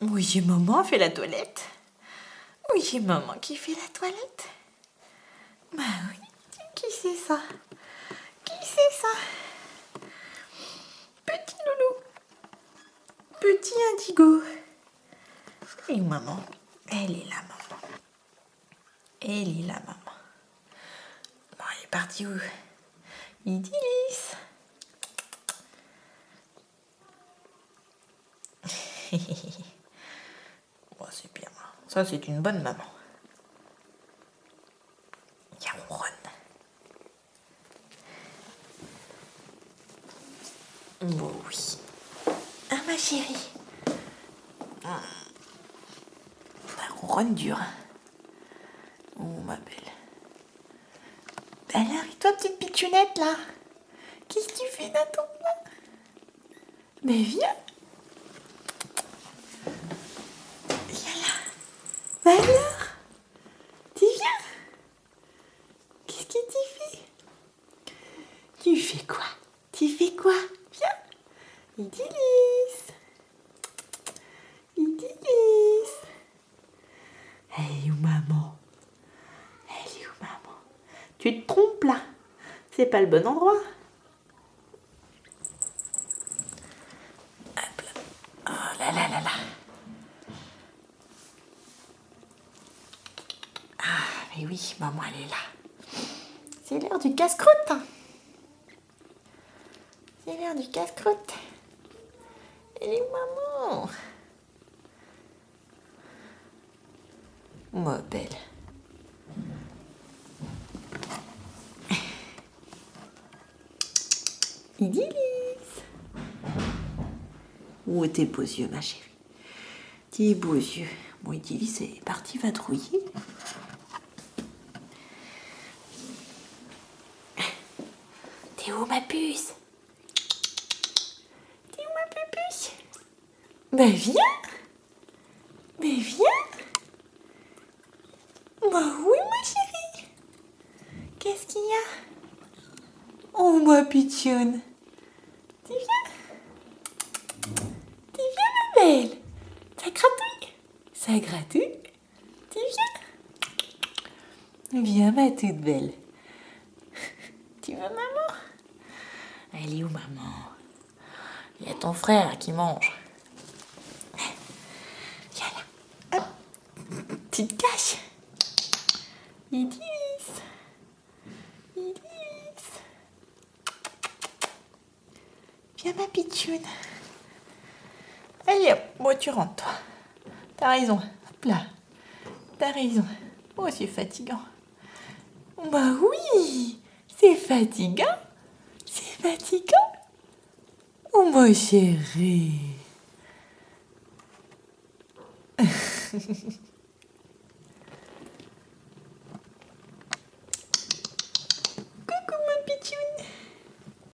Oui, j'ai maman fait la toilette. Oui, j'ai maman qui fait la toilette. Bah oui, qui c'est ça? Qui c'est ça? Petit loulou. Petit indigo. Et maman, elle est là, maman. Elle est là, maman. Bon, elle est partie où? Idilis. Bon, c'est bien. Ça, c'est une bonne maman. Il y a ronronne. Bon, oui. Ah, ma chérie. Ça ronronne dur. Oh, ma belle. Alors, et toi, petite pitchounette, là? Qu'est-ce que tu fais dans ton coin? Mais viens. Viens là. Bah alors, tu viens? Qu'est-ce que tu fais? Tu fais quoi? Tu fais quoi? Viens. Idilis. Idilis. Elle est où maman? Elle est où maman? Tu te trompes là. C'est pas le bon endroit. Hop là. Oh là là là là. Ah mais oui, maman elle est là. C'est l'heure du casse-croûte. C'est l'heure du casse-croûte. Elle est où maman? Ma belle. Idilis. Oh, tes beaux yeux, ma chérie. Tes beaux yeux. Bon, Idilis est parti vadrouiller. T'es où, ma puce? T'es où, ma pupuche? Ben, viens. Ben, viens. Bah oui, ma chérie. Qu'est-ce qu'il y a? Oh, ma pitchoune. Tu viens? Tu viens, ma belle? Ça gratouille? Ça gratouille? Tu viens? Viens, ma toute belle. Tu veux maman? Elle est où, maman? Il y a ton frère qui mange. Viens là. Hop. Tu te caches. Idilis. Idilis. Viens, ma pitchoune. Allez hop, moi tu rentres toi. T'as raison. Hop là. T'as raison. Oh, c'est fatigant. Bah oui, c'est fatigant. C'est fatigant. Oh, ma chérie.